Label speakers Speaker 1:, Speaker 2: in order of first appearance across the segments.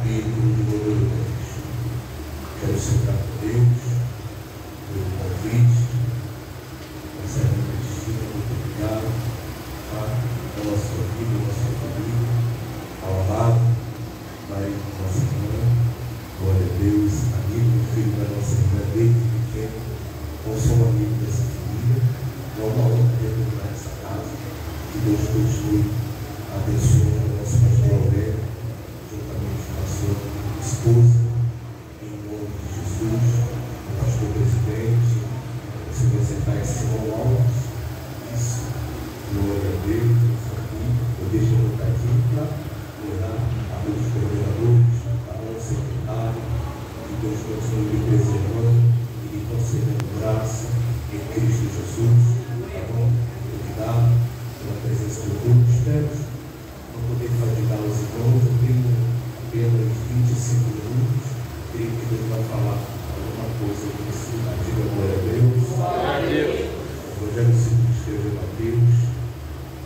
Speaker 1: capítulo de número 10. Quero sentar com Deus, pelo convite, essa irmã Cristina, muito obrigado, pela sua vida, pela sua família, ao lado, Pai, nossa irmã, glória a Deus, amigo, filho da nossa irmã, desde pequeno, não sou amigo dessa família, é uma honra retornar essa casa, que Deus continue abençoando o nosso pastor Aurélio, juntamente com a sua esposa, em nome de Jesus, o pastor presidente, você vai sentar em cima ao alto, isso, glória a Deus, eu deixo um bocadinho para orar a todos os coordenadores, a nossa secretária, que Deus continue me preservando e me concedendo graça em Cristo Jesus, tá bom? Obrigado pela presença do grupo, espero não poder fadigar os irmãos, eu tenho apenas 25 minutos, creio que Deus vai falar alguma coisa que precisa. Diga glória a Deus. Glória a Deus. Evangelho segundo escreveu Mateus,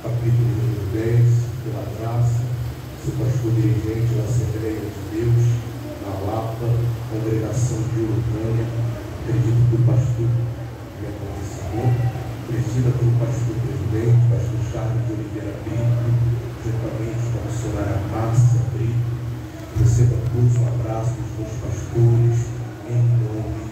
Speaker 1: capítulo número 10, pela graça, sou pastor dirigente da Assembleia de Deus, na Lapa, congregação de Urucânia, acredito que o pastor me aconselhou, presidida pelo pastor presidente, pastor Charles de Oliveira Brito, juntamente com a missionária Márcia Brito. Receba todos um abraço dos meus pastores, em nome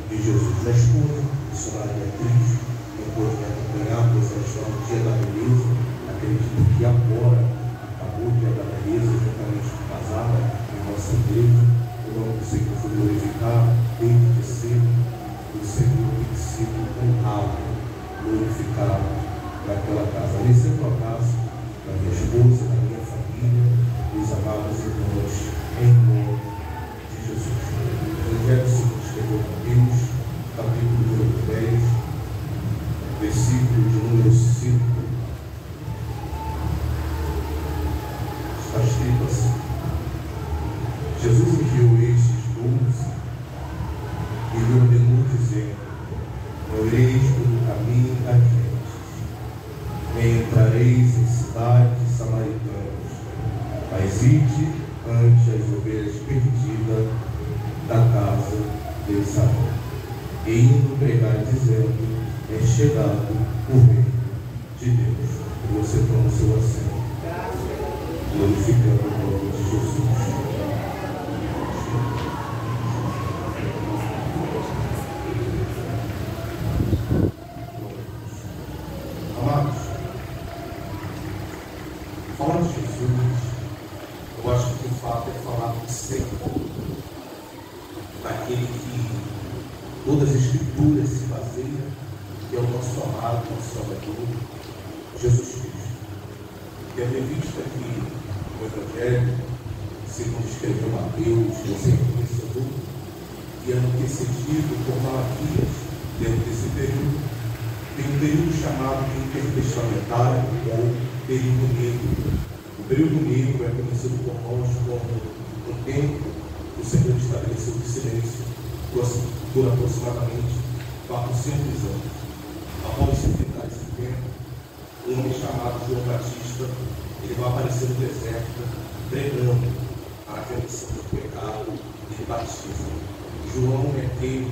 Speaker 1: de Jesus. Minha esposa, missionária Beatriz, não pôde me acompanhar, pois ela está no dia da beleza. Acredito que agora acabou o dia da beleza, juntamente com casada em nossa igreja. O nome do Senhor foi glorificado, desde cedo, o Senhor tem sido honrado, glorificado naquela casa. Recebo um abraço da minha esposa, da minha família, dos amados irmãos, em nome de Jesus. Evangelho segundo escreveu Mateus, capítulo número 10, versículo de número 5. Está escrito assim: Jesus enviou estes 12 e lhe ordenou, dizendo: não ireis pelo caminho das gentes, nem entrareis em cidades samaritanas, mas ide ante as ovelhas perdidas da casa de Israel. E indo pregar, dizendo: é chegado o reino de Deus. E você toma o seu assento, glorificando o nome de Jesus. Amados, falar de Jesus, eu acho que o fato é falar do Senhor, daquele que todas as escrituras se baseiam, que é o nosso amado, nosso Salvador, Jesus Cristo. Tendo em vista que o Evangelho, segundo escreveu Mateus, você é conhecedor, e é antecedido por Malaquias, dentro desse período, tem um período chamado de intertestamentário ou período negro. O período negro é conhecido por nós como um tempo que o Senhor estabeleceu de silêncio por aproximadamente 400 anos. Após se enfrentar esse tempo, um homem chamado João Batista, ele vai aparecer no deserto pregando a remissão do pecado e batismo. João é aquele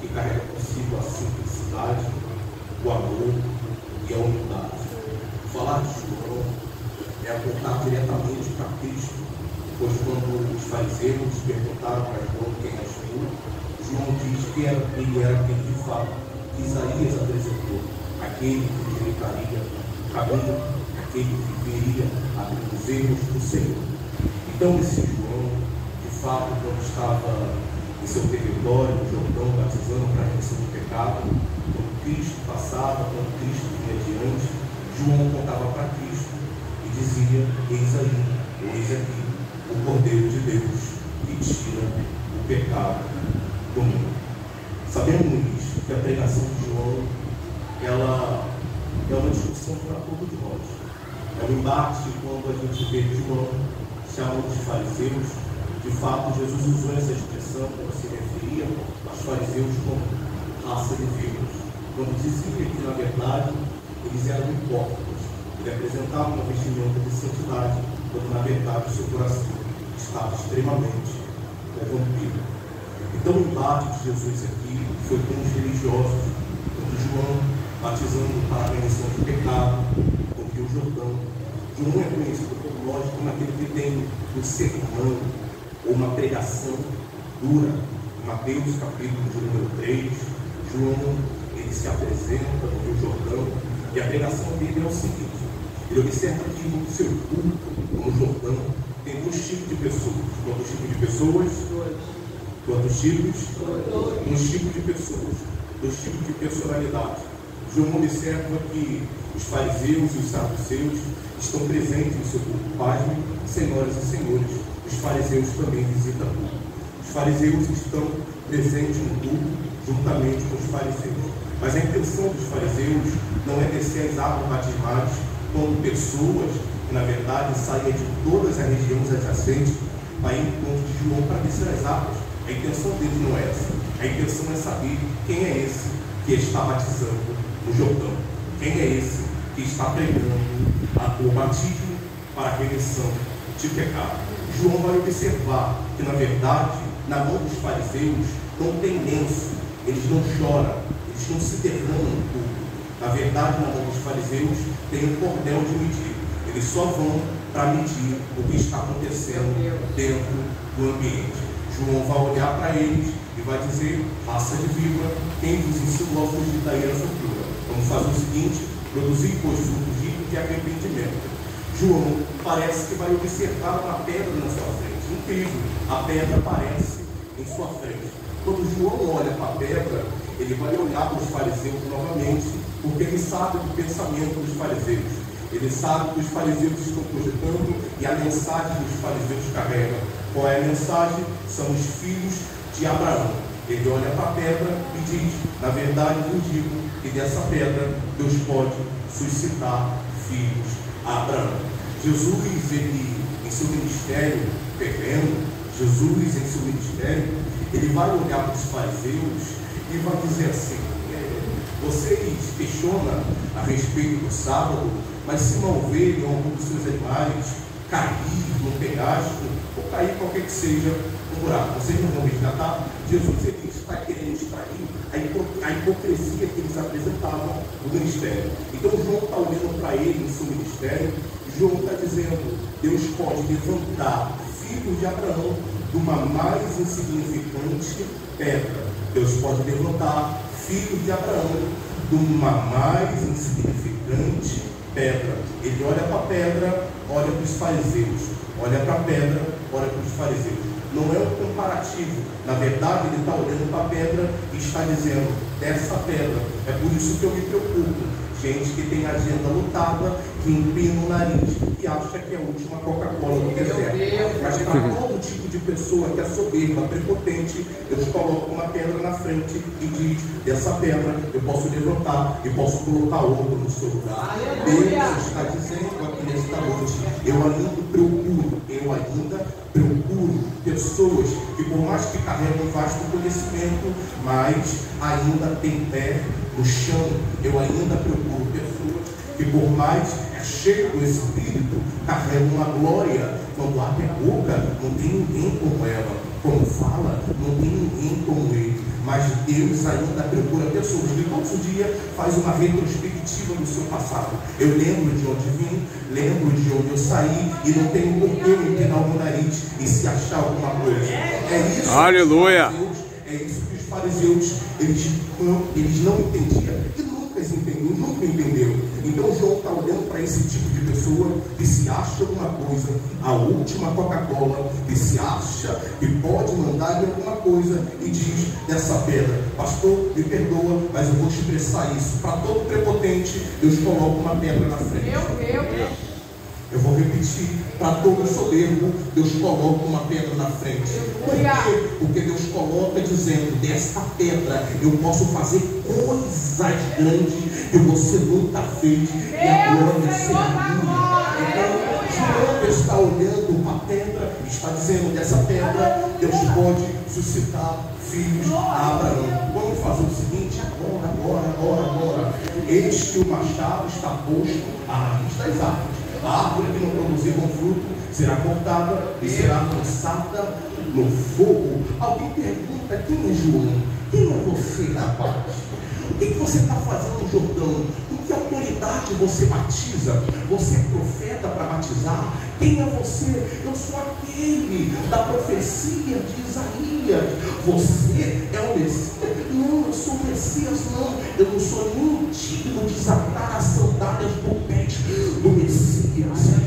Speaker 1: que carrega consigo a simplicidade, o amor e a humildade. Falar de João é apontar diretamente para Cristo, pois quando os fariseus perguntaram para João quem és tu, João diz que ele era quem de fato Isaías apresentou, aquele que endireitaria o caminho, aquele que veria abrindo os erros do Senhor. Então esse João, de fato, quando estava em seu território, no Jordão, batizando para a remissão do pecado, quando Cristo passava, quando Cristo vinha adiante, João apontava para Cristo e dizia: eis aí, eis aqui, o Cordeiro de Deus que tira o pecado do mundo. Sabemos que a pregação de João, ela é uma discussão para todos nós. É um embate quando a gente vê João chamando de fariseus. De fato, Jesus usou essa expressão quando se referia aos fariseus como raça de víboras, quando dizia que, na verdade, eles eram hipócritas. Ele apresentava uma vestimenta de santidade, quando, na verdade, o seu coração estava extremamente corrompido. Então o embate de Jesus aqui foi com os religiosos, quando João, batizando para a remissão do pecado, com o Rio Jordão. João é conhecido por nós como aquele que tem um sermão ou uma pregação dura. Em Mateus capítulo de número 3, João ele se apresenta no Rio Jordão e a pregação dele é o seguinte: ele observa que no seu culto, no Jordão, tem dois tipos de pessoas. Quantos tipos de pessoas? Quantos tipos? Dois tipos de pessoas, dois tipos de personalidade. João observa que os fariseus e os saduceus estão presentes no seu culto. Pasmem, senhoras e senhores, os fariseus também visitam o culto. Os fariseus estão presentes no culto juntamente com os fariseus. Mas a intenção dos fariseus não é descer as águas batismais como pessoas que, na verdade, saem de todas as regiões adjacentes para ir no ponto de João para descer as águas. A intenção deles não é essa. A intenção é saber quem é esse que está batizando no Jordão. Quem é esse que está pregando o batismo para a remissão de pecado. João vai observar que, na verdade, na mão dos fariseus não tem lenço, eles não choram, eles não se derramam tudo. Na verdade, na mão dos fariseus tem um cordel de medir. Eles só vão para medir o que está acontecendo dentro do ambiente. João vai olhar para eles e vai dizer: raça de víbora, quem vos ensinou a fugir da ira futura? Vamos fazer o seguinte: produzir, pois, frutos dignos de arrependimento. João parece que vai observar uma pedra na sua frente. Incrível, a pedra aparece em sua frente. Quando João olha para a pedra, ele vai olhar para os fariseus novamente, porque ele sabe do pensamento dos fariseus. Ele sabe que os fariseus estão projetando e a mensagem que os fariseus carregam. Qual é a mensagem? São os filhos de Abraão. Ele olha para a pedra e diz: na verdade eu digo que dessa pedra Deus pode suscitar filhos a Abraão. Jesus, ele, em seu ministério terreno, Jesus, em seu ministério, ele vai olhar para os fariseus e vai dizer assim: vocês questionam a respeito do sábado, mas se uma ovelha ou algum dos seus animais cair no penhasco, ou cair qualquer que seja um buraco, vocês não vão resgatar? Jesus, ele está querendo extrair a hipocrisia que eles apresentavam no ministério. Então João está olhando para ele no seu ministério. João está dizendo: Deus pode levantar filhos de Abraão de uma mais insignificante pedra. Deus pode levantar filhos de Abraão de uma mais insignificante pedra. Ele olha para a pedra, olha para os fariseus, olha para a pedra, olha para os fariseus. Não é um comparativo. Na verdade, ele está olhando para a pedra e está dizendo: dessa pedra. É por isso que eu me preocupo. Gente que tem agenda lotada, que empina o nariz e acha que é a última Coca-Cola do deserto. Mas para todo tipo de pessoa que é soberba, prepotente, Deus coloca uma pedra na frente e diz: dessa pedra eu posso levantar e posso colocar outro no seu lugar. Deus está dizendo aqui nesta noite: eu ainda procuro pessoas que, por mais que carregam um vasto conhecimento, mas ainda tem pé no chão. Eu ainda procuro pessoas que, por mais cheio do Espírito, carregam uma glória. Quando abre a boca, não tem ninguém como ela. Quando fala, não tem ninguém como ele. Mas Deus ainda procura pessoas que todos os dias faz uma retrospectiva do seu passado. Eu lembro de onde vim, lembro de onde eu saí, e não tenho por que eu empinar o meu nariz e se achar alguma coisa. É isso.
Speaker 2: Aleluia!
Speaker 1: É isso que os fariseus, eles não entendiam. E nunca entenderam. Então João está olhando para esse tipo de pessoa que se acha alguma coisa, a última Coca-Cola, que se acha que pode mandar em alguma coisa e diz: dessa pedra, pastor, me perdoa, mas eu vou expressar isso. Para todo prepotente, Deus coloca uma pedra na frente. Eu vou repetir: para todo soberbo, Deus coloca uma pedra na frente. Por quê? Porque Deus coloca dizendo: desta pedra eu posso fazer coisas grandes que você nunca fez, e a glória será minha. Então, João está olhando para a pedra e está dizendo: dessa pedra Deus pode suscitar filhos a Abraão. Vamos fazer o seguinte: agora. Eis que o machado está posto à raiz das árvores. A árvore que não produzir bom fruto será cortada e será lançada no fogo. Alguém pergunta: quem é João? Quem é você, rapaz? O que você está fazendo no Jordão? Com que autoridade você batiza? Você é profeta para batizar? Quem é você? Eu sou aquele da profecia de Isaías. Você é o Messias? Não, eu sou o Messias, não. Eu não sou nem digno de desatar as sandálias do pé do Messias.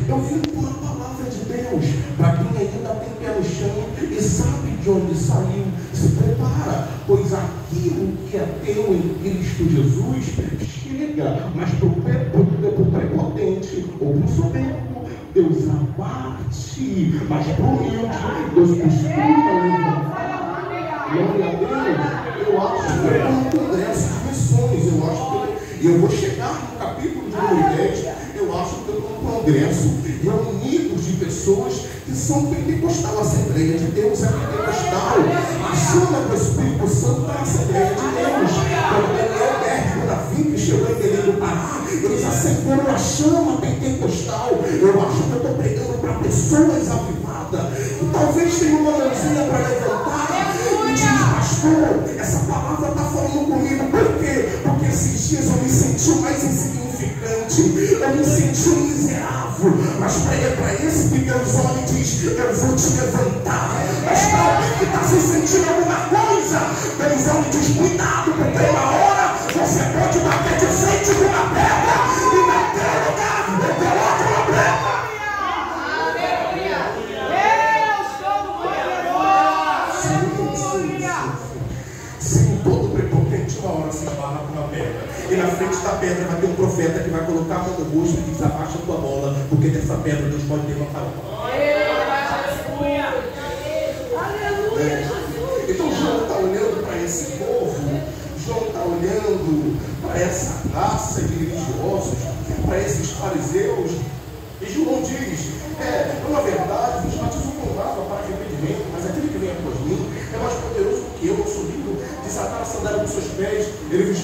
Speaker 1: Eu vim com uma palavra de Deus para quem ainda tem pé no chão e sabe de onde saiu. Se prepara, pois aquilo que é teu em Cristo Jesus chega, mas para o prepotente ou para o soberbo Deus abate, mas para o humilde Deus costuma. Glória a Deus. Eu acho que é um congresso de missões. Eu acho que eu vou chegar no capítulo de número 10. Eu acho que eu estou num congresso reunidos de pessoas que são pentecostal. A Assembleia de Deus é pentecostal. A chama do Espírito Santo da Assembleia de Deus. Quando Daniel Berg, Davi, que chegou em Belém do Pará, eles acenderam a chama pentecostal. Eu acho que eu estou pregando para pessoas avivadas. E talvez tenha uma mãozinha para levantar. Pastor, essa palavra está falando comigo. Por quê? Porque esses dias eu me senti mais insignificante, eu me senti um miserável. Mas para esse que Deus olha e diz: eu vou te levantar. Mas para que está se sentindo alguma coisa, Deus olha e diz: cuidado, porque uma hora você pode bater de frente com uma pedra e naquele lugar eu coloco uma pedra. Uma hora se esbarra com uma pedra, e na frente da pedra vai ter um profeta que vai colocar a mão no rosto e diz: abaixa a tua bola, porque dessa pedra Deus pode levantar uma. Então João está olhando para esse povo, João está olhando para essa raça de religiosos, para esses fariseus, e João diz: na verdade, vos batizo com água para arrependimento, mas aquele que vem após mim é mais poderoso do que eu, não sou digno de desatar a sandália dos seus pés. Ele vos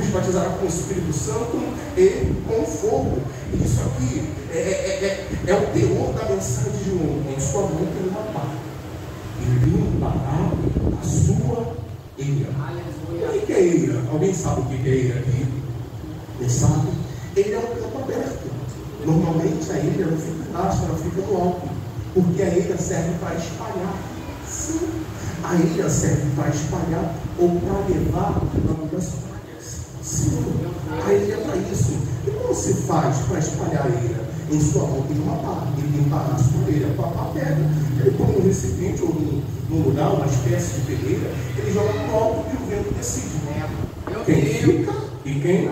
Speaker 1: batizará com o Espírito Santo e com fogo. E isso aqui é o teor da mensagem de João. Em sua mão tem uma pá, e limpará a sua eira. O que é eira? Alguém sabe o que é eira aqui? Quem sabe? Eira é um campo aberto. Normalmente a eira não fica embaixo, ela fica no alto, porque a eira serve para espalhar. Sim, a eira serve para espalhar ou para levar as pragas. Sim, a eira é para isso. E como se faz para espalhar a eira? Em sua mão tem uma pá, ele limpará a sua eira com a pá pedra. Ele põe um recipiente ou num lugar, uma espécie de peneira, ele joga no alto e o vento decide. Quem fica e quem?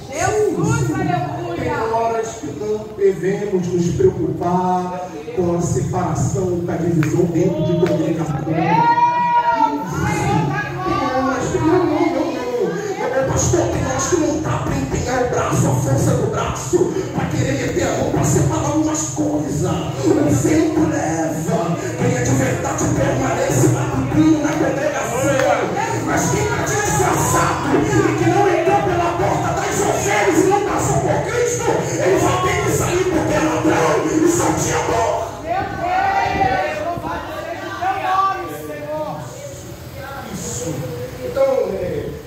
Speaker 2: Jesus, aleluia!
Speaker 1: Tem horas que não devemos nos preocupar com a separação, com a divisão dentro de congregação. Tem horas que não. Pastor, tem horas que não dá para empenhar o braço, a força do braço, para querer meter a mão para separar algumas coisas. O vento leva. Quem é de verdade permanece na congregação. Mas quem está disfarçado e que não entrou pela porta das ovelhas e não passou por Cristo, ele vai ter que sair porque é ladrão e só tinha amor.
Speaker 2: Meu Deus, louvado seja o teu nome, Senhor.
Speaker 1: Isso. Então,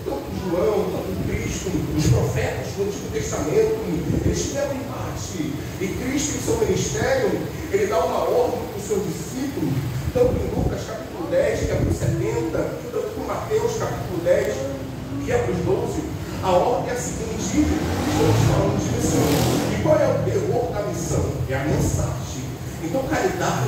Speaker 1: tanto João, tanto Cristo, os profetas do Antigo Testamento, eles tiveram embate. E Cristo, em seu ministério, ele dá uma ordem para os seus discípulos, tanto em Lucas capítulo 10, que é para os 70, tanto em Mateus capítulo 10, que é para os 12. A ordem é a seguinte: estamos falando de missão. E qual é o terror da missão? É a mensagem. Então, caridade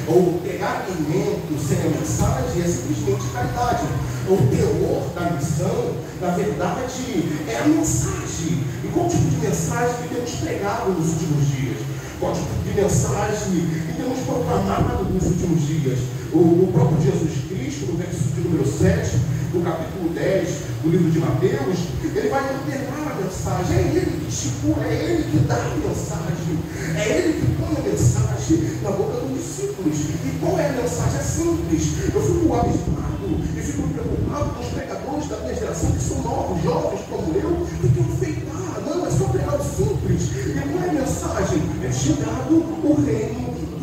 Speaker 1: ou pegar alimento sem a mensagem é simplesmente caridade. O terror da missão, na verdade, é a mensagem. E qual tipo de mensagem que temos pregado nos últimos dias? Qual tipo de mensagem que temos proclamado nos últimos dias? O próprio Jesus Cristo, no versículo de número 7, no capítulo 10 do livro de Mateus, ele vai ordenar a mensagem. É ele que estipula, é ele que dá a mensagem, é ele que põe a mensagem na boca dos discípulos. E qual é a mensagem? É simples. Eu fico abismado e fico preocupado com os pregadores da minha geração, que são novos, jovens como eu, que têm feito, não, é só pregar o simples. E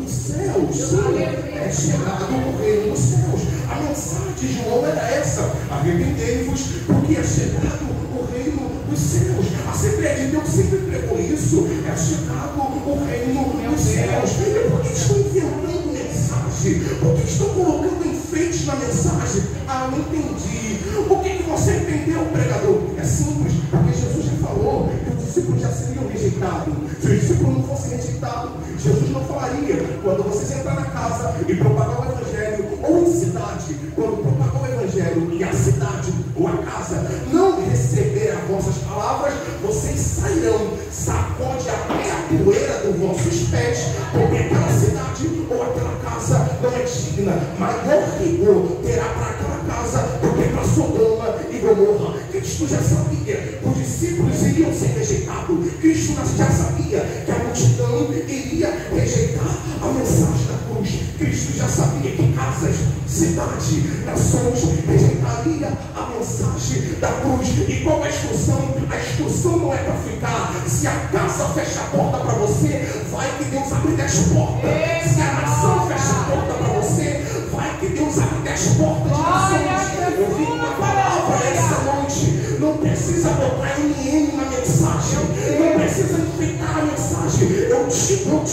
Speaker 1: dos céus. Sim, é chegado o reino dos céus. A mensagem de João era essa: arrependei-vos, porque é chegado o reino dos céus. A Assembleia de Deus sempre pregou isso: é chegado o reino dos céus. E por que estão inventando mensagem? Por que estão colocando enfeites na mensagem? Ah, não entendi. O que você entendeu, pregador? É simples, porque Jesus já falou que os discípulos já seriam rejeitados. Se os discípulos não fossem rejeitados, Jesus não falaria: quando vocês entrarem na casa e propagar o evangelho, ou em cidade, quando propagar o evangelho e a cidade ou a casa não receber as vossas palavras, vocês sairão, sacode até a poeira dos vossos pés, porque aquela cidade ou aquela casa não é digna. Maior rigor terá para aquela casa do que para Sodoma e Gomorra. Cristo já sabia, os discípulos iriam ser rejeitados. Cristo já sabia que a multidão iria rejeitar a mensagem da cruz. Cristo já sabia que casas, cidade, nações rejeitaria a mensagem da cruz. E qual é a instrução? A instrução não é para ficar. Se a casa fecha a porta para você, vai que Deus abre 10 portas. Se a nação fecha a porta para você, vai que Deus abre 10 portas de nações. Eu vi uma palavra essa noite. Não precisa botar NN na mensagem, não precisa enfeitar a mensagem. Eu costumo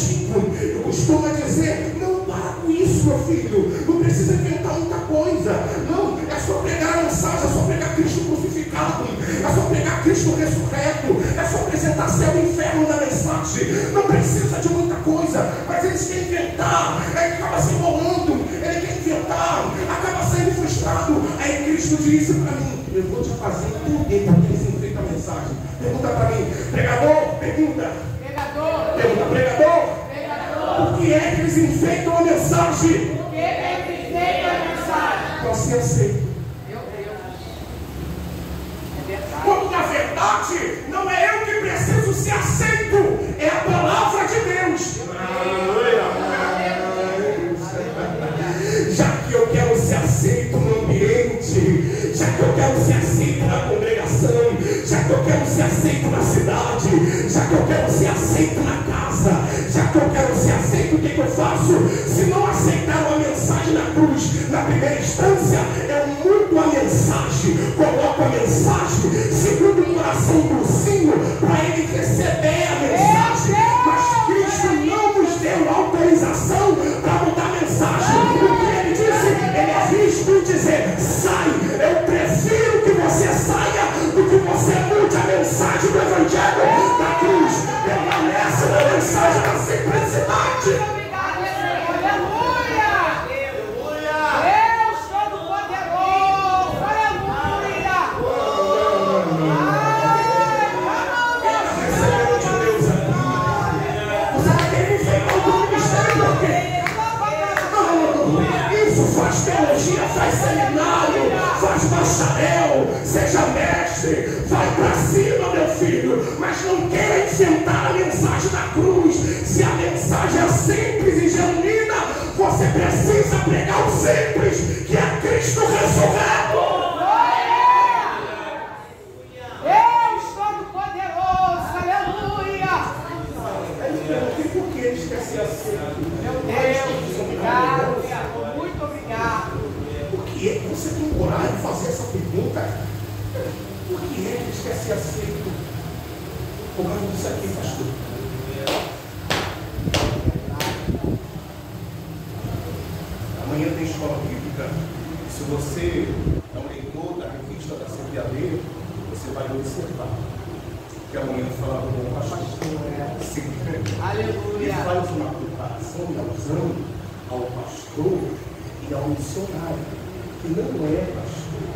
Speaker 1: dizer: não para com isso, meu filho. Não precisa inventar muita coisa. Não, é só pregar a mensagem, é só pregar Cristo crucificado, é só pregar Cristo ressurreto, é só apresentar céu e inferno na mensagem. Não precisa de muita coisa, mas eles querem inventar, ele acaba se enrolando, ele quer inventar, acaba sendo frustrado. Aí Cristo disse para mim: eu vou te fazer tudo porque eles enfeitam a mensagem. Pergunta para mim, pregador, pergunta. Pergunta, pregador. Por que é que eles enfeitam a mensagem?
Speaker 2: Por que eles enfeitam a mensagem?
Speaker 1: Para ser aceito.
Speaker 2: Meu Deus. É verdade.
Speaker 1: Quando na verdade não é eu que preciso ser aceito, é a palavra de Deus. Já que eu quero ser aceito no ambiente, já que eu quero ser aceito na congregação, já que eu quero ser aceito na cidade, já que eu quero ser aceito na casa, já que eu quero ser aceito, o que eu faço? Se não aceitaram a mensagem na cruz, na primeira instância, eu mudo a mensagem, coloco a mensagem segundo o coração do Senhor, para ele receber a mensagem. Mas Cristo não nos deu autorização para mudar a mensagem. O que ele disse? Ele é visto em dizer: sai. Eu prefiro que você saia do que você mude a mensagem do Evangelho da cruz. Permanece na mensagem da simplicidade.
Speaker 2: Obrigado, Senhor. Aleluia. Deus Todo-Poderoso. Aleluia.
Speaker 1: Recebeu de Deus aqui. Você vai querer enfeitar o ministério por quê? Isso faz teologia, faz seminário, faz bacharel, seja mestre, vai para cima, meu filho, mas não queira inventar a mensagem da cruz. Se a mensagem é simples e genuína, você precisa pregar o simples, que é Cristo ressurreto.
Speaker 2: Deus Todo-Poderoso. Aleluia.
Speaker 1: E por que eles querem ser aceitos?
Speaker 2: Meu Deus. Obrigado. Muito obrigado.
Speaker 1: Por que é que você tem coragem de fazer essa pergunta? Por que é que eles querem ser aceitos? Por causa disso aqui, pastor. Amanhã tem escola bíblica. Se você é um leitor da revista da CPAD, você vai observar que amanhã fala do bom pastor. Ele
Speaker 2: Aleluia.
Speaker 1: faz uma comparação e alusão ao pastor e ao missionário, que não é pastor.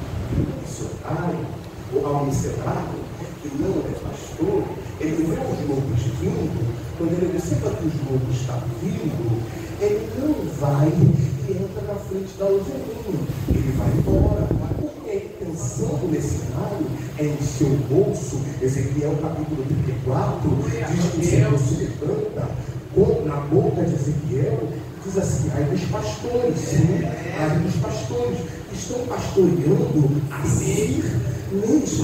Speaker 1: Missionário ou ao missionário, que não é pastor, ele vê os lobos vindo. Quando ele observa que os lobos estão vindo, ele não vai e entra na frente da ovelhinha. Ele vai embora. Porque a intenção desse cenário é encher o bolso. Ezequiel capítulo 34 diz que o Senhor se levanta na boca de Ezequiel, diz assim: ai dos pastores, sim, ai dos pastores que estão pastoreando a si mesmo.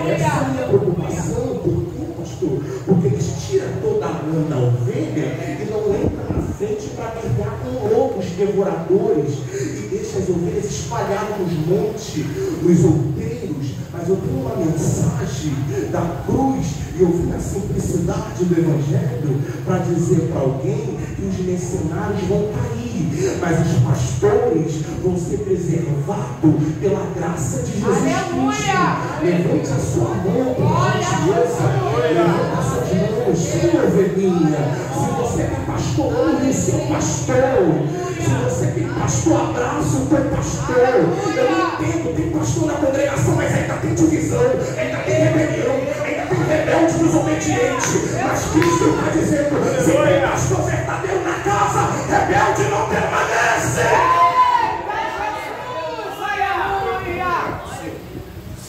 Speaker 1: Essa é a minha preocupação. Por quê, pastor? Porque eles tiram toda a lã da ovelha e não entra para frente para brigar com lobos devoradores e deixa as ovelhas espalhadas nos montes, nos outeiros. Mas eu tenho uma mensagem da cruz e eu vim na simplicidade do Evangelho para dizer para alguém que os mercenários vão cair, mas os pastores vão ser preservados pela graça de Jesus Cristo. Levante a sua mão, por gentileza. Levante as suas mãos, sim, ovelhinha. Se você é pastor, honre seu pastor. Se você tem pastor, abraça o teu pastor. Eu não entendo, tem pastor na congregação, mas ainda tem divisão, ainda tem rebelião, ainda tem rebelde desobediente. Mas Cristo está dizendo: se tem pastor verdadeiro na casa, rebelde não permanece.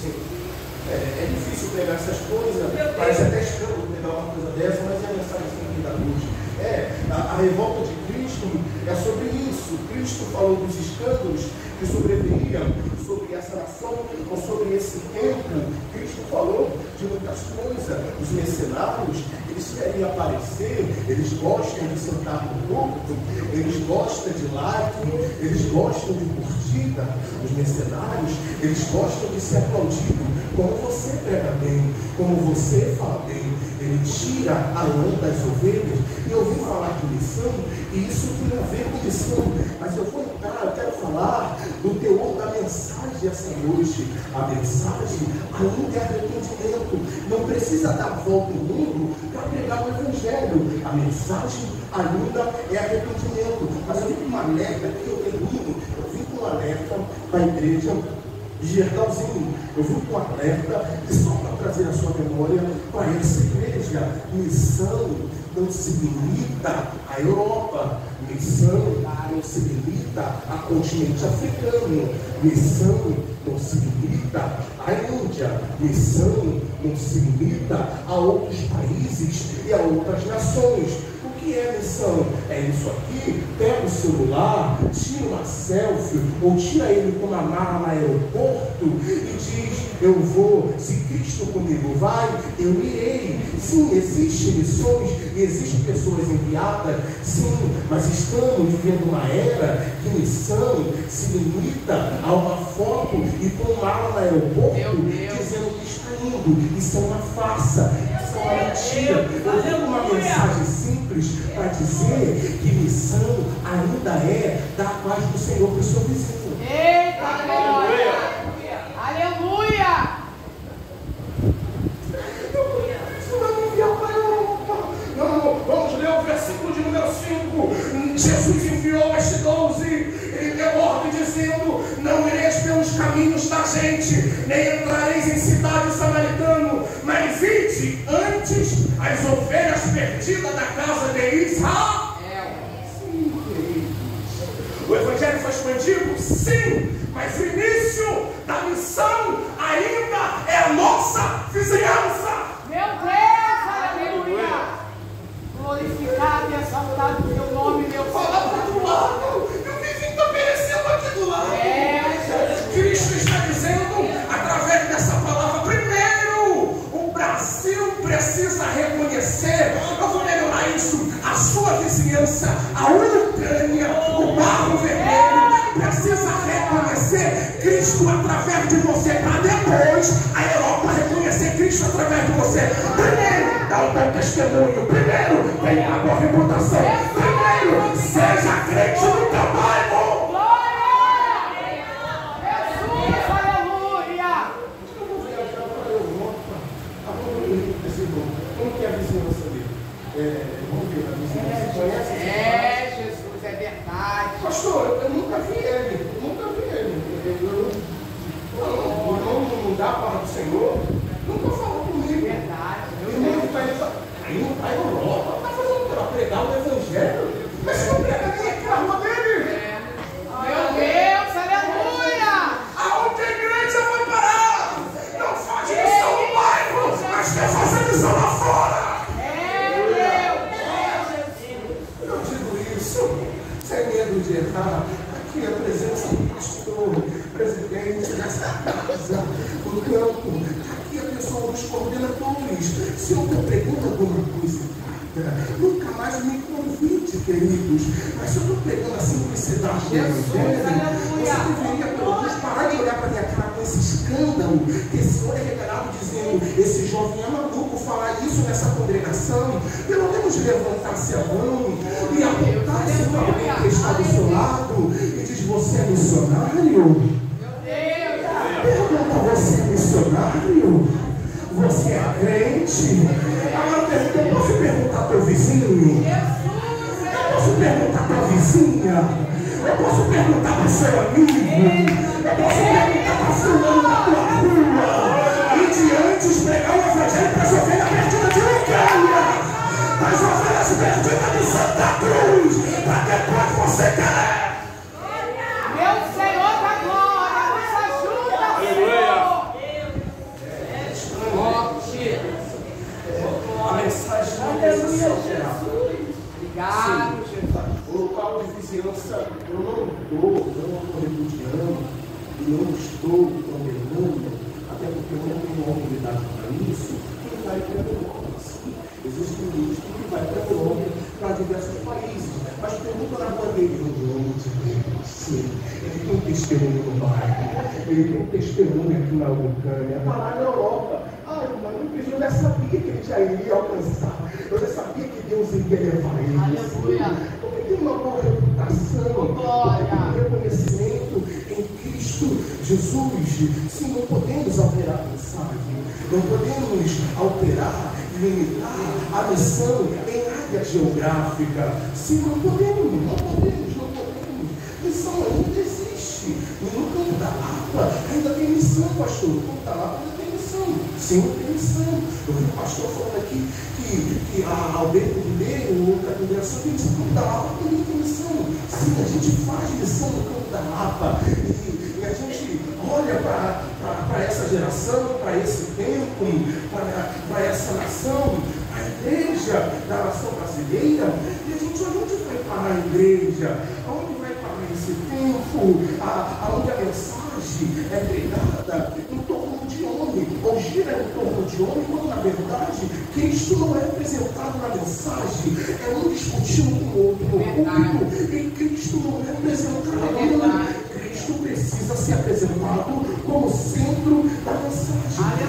Speaker 1: Sim. É difícil pegar essas coisas, parece até escândalo pegar uma coisa dessa, mas é a mensagem aqui da cruz. A revolta de Cristo é sobre isso. Cristo falou dos escândalos que sobreviriam sobre essa nação ou sobre esse templo. Cristo falou de muitas coisas. Os mercenários, eles querem aparecer, eles gostam de sentar no púlpito, eles gostam de like, eles gostam de curtida. Os mercenários, eles gostam de ser aplaudidos. Como você prega bem, como você fala bem. Ele tira a lã das ovelhas. E eu vim falar de missão, e isso tem a ver com missão. Mas eu vou entrar, eu quero falar do teor da mensagem essa noite. A mensagem ainda é arrependimento. Não precisa dar volta no mundo para pregar o Evangelho. A mensagem ainda é arrependimento. Mas eu vim com um alerta que eu termino. Eu vim com um alerta para a igreja de Gerdauzinho. Eu vim com um alerta e só para trazer a sua memória para essa igreja. Missão não se limita à Europa. Missão não se limita a continente africano. Missão não se limita à Índia. Missão não se limita a outros países e a outras nações. O que é missão? É isso aqui. Pega o celular, tira uma selfie ou tira ele com uma mala no aeroporto e diz: eu vou, se Cristo comigo vai, eu irei. Sim, existem missões e existem pessoas enviadas, sim, mas estamos vivendo uma era que missão se limita a uma foto e com uma mala no aeroporto dizendo que está indo. Isso é uma farsa, isso é uma mentira. Eu tenho uma mensagem simples para dizer que missão ainda é dar a paz do Senhor para o seu vizinho.
Speaker 2: Eita, glória! Aleluia!
Speaker 1: Você vai me enviar para a Europa? Não, vamos ler o versículo de número 5. Jesus enviou este 12. Ele deu ordem dizendo: não ireis pelos caminhos da gente, nem entrareis em cidade samaritana, mas ide antes as ovelhas perdidas da casa de Israel. Sim, queridos. O Evangelho foi expandido? Sim, mas o início da missão ainda é a nossa vizinhança.
Speaker 2: Meu Deus, aleluia! Glorificado e exaltado o teu nome, meu
Speaker 1: Fala para do lado. Meu vizinho está perecendo aqui do lado. Cristo está dizendo, através dessa palavra, primeiro, o Brasil precisa reconhecer, eu vou melhorar isso, a sua vizinhança, a Ucrânia, o Barro Vermelho, precisa reconhecer Cristo através de você, para depois a Europa reconhecer Cristo através de você. Primeiro, dá um bom testemunho. Primeiro, tenha uma boa reputação. Primeiro, seja crente no teu bairro.
Speaker 2: Jesus, aleluia!
Speaker 1: Como que é a vizinhança dele? Vamos ver a vizinhança. Conhece?
Speaker 2: Jesus, é verdade.
Speaker 1: Pastor, eu nunca vi ele. Não dá a palavra do Senhor. Nunca falou comigo.
Speaker 2: Verdade.
Speaker 1: Meu irmão está indo para a Europa, está fazendo para pregar o Evangelho. Mas você não prega nem aqui na rua dele.
Speaker 2: Meu Deus, aleluia!
Speaker 1: Aonde a igreja vai parar? Não faz missão no bairro, mas quer fazer missão lá fora. Eu digo isso sem medo de errar. Aqui a presença do pastor, presidente dessa casa, do campo. Aqui a pessoa dos coordenadores. Se eu estou pregando alguma coisa, Nunca mais me convide, queridos. Mas se eu estou pegando a simplicidade do Evangelho, você deveria, pelo menos, parar de olhar para minha cara com esse escândalo, que esse senhor é revelado dizendo, esse jovem é maluco falar isso nessa congregação. Pelo menos levantar-se a mão e apontar-se para alguém que está do seu lado e diz, você é missionário? Pergunta, você é missionário? Você é crente? Agora eu posso perguntar ao teu vizinho? Eu posso perguntar à tua vizinha? Eu posso perguntar para o seu amigo? Eu posso perguntar para fulano da tua rua? E de antes pregar o evangelho para as ovelhas perdidas de Lucânia, as ovelhas perdidas de Santa Cruz, para depois você querer.
Speaker 2: Obrigado, Jesus.
Speaker 1: O local de vizinhança, eu não estou repudiando e não estou condenando, até porque eu não tenho autoridade para isso, quem vai para a Europa. Existe um ministro que vai para a Europa, para diversos países, mas pergunta na bandeira de Deus. Sim, ele tem um testemunho no bairro, ele tem um testemunho aqui na Lucânia, está lá na Europa. Eu já sabia que ele já iria alcançar. Eu já sabia que Deus iria levar ele.
Speaker 2: Aleluia.
Speaker 1: Porque tem uma boa reputação, porque tem um reconhecimento em Cristo Jesus. Sim, não podemos alterar a mensagem, não podemos alterar, limitar a missão em área geográfica. Sim, não podemos. Missão ainda existe. No Campo da Lapa ainda tem missão, pastor. No Campo da Lapa ainda tem missão. Sim, tem missão. Eu vi o pastor falando aqui que a Alberto Ribeiro, outra congregação, tem missão. No Campo da Lapa também tem missão. Sim, a gente faz missão no Campo da Lapa. E a gente olha para essa geração, para esse tempo, para essa nação, a igreja da nação brasileira, e a gente olha onde vai parar a igreja, aonde vai parar esse tempo, aonde a mensagem é pregada em torno de homem, ou gira em torno de homem, quando na verdade Cristo não é apresentado na mensagem, é um discutindo com o outro no púlpito, e Cristo não é apresentado. Cristo precisa ser apresentado como centro da mensagem.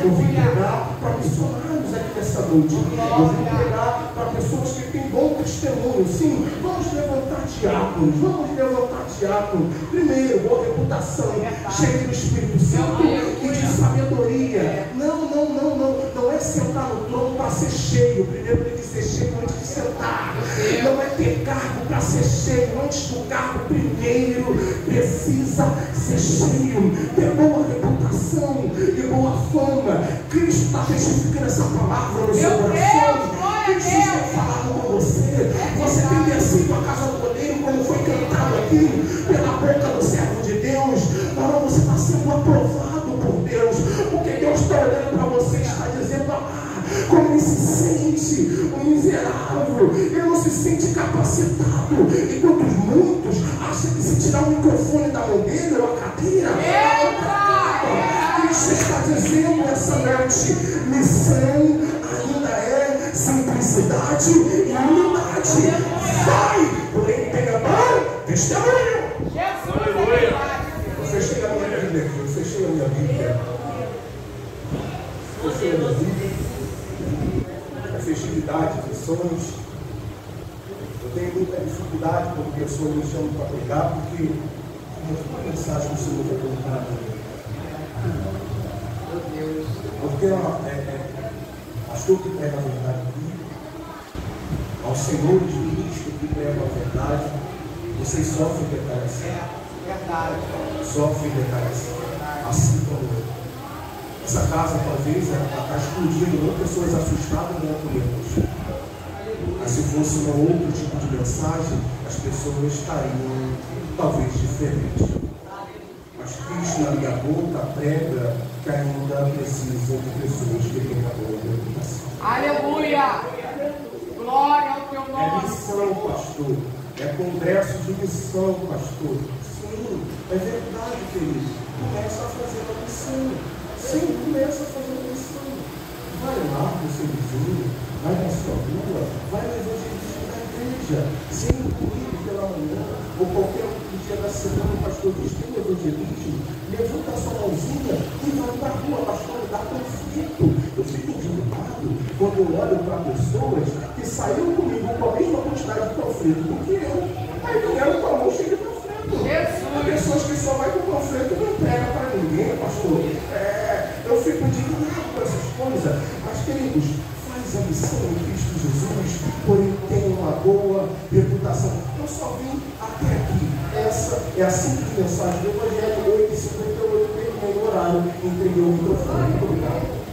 Speaker 1: Eu vim pregar para missionários aqui nessa noite. Eu vim pregar para pessoas que têm bom testemunho. Sim, vamos levantar diáconos. Primeiro, boa reputação, cheio do Espírito Santo e de sabedoria. Não é sentar no trono para ser cheio. Primeiro tem que ser cheio antes de sentar. Não é ter cargo para ser cheio. Antes do cargo, primeiro precisa ser cheio, ter boa reputação e boa fama. Cristo está testificando essa palavra no seu coração. Cristo está falando com você. Você tem descido a casa do Cordeiro, como foi cantado aqui pela boca do servo de Deus. Agora você está sendo aprovado por Deus, porque Deus está olhando para você e está dizendo: como ele se sente um miserável, ele não se sente capacitado, enquanto muitos acham que se tirar o microfone da mão dele ou a cadeira, Cristo está dizendo essa noite: missão ainda é simplicidade e humildade. Vai, porém pega a mão, testemunho. Eu fechei a minha Bíblia aqui, eu fechei a minha Bíblia. Festividade, missões. Eu tenho muita dificuldade quando pessoas me chamam para pregar, porque uma mensagem que o Senhor vai colocar.
Speaker 2: Meu Deus.
Speaker 1: Porque pastor que prega a verdade bíblica, aos senhores ministros que pregam a verdade, vocês sofrem declaração.
Speaker 2: Verdade.
Speaker 1: Sofrem declaração. Assim como eu. Essa casa, talvez, está explodindo, não pessoas assustadas, não acolhemos. Mas se fosse um outro tipo de mensagem, as pessoas estariam, talvez, diferentes. Mas Cristo, na minha boca, prega que ainda precisam de pessoas que têm a boa reputação.
Speaker 2: Aleluia! Glória ao teu nome.
Speaker 1: É missão, pastor. É congresso de missão, pastor. Sim, é verdade, querido. Começa a fazer a missão. Sim, começa a fazer a missão. Vai lá para o seu vizinho, vai na sua rua, vai no evangelismo da igreja, sempre comigo pela manhã, ou qualquer outro dia da semana, o pastor diz, tem evangelismo, levanta a sua mãozinha e vai para a rua, pastor, dá conflito. Eu fico indignado quando eu olho para pessoas que saíram comigo com a mesma quantidade de conflito do que eu, aí vieram com a mão cheia de conflito. Pessoas que só vai com conflito não pega para ninguém, pastor. Eu fico indignado com essas coisas, mas queridos, faz a missão em Cristo Jesus, porém tem uma boa reputação. Eu só vim até aqui. Essa é a simples mensagem do Evangelho 8:58, terminei o horário, entreguei o microfone. Muito obrigado.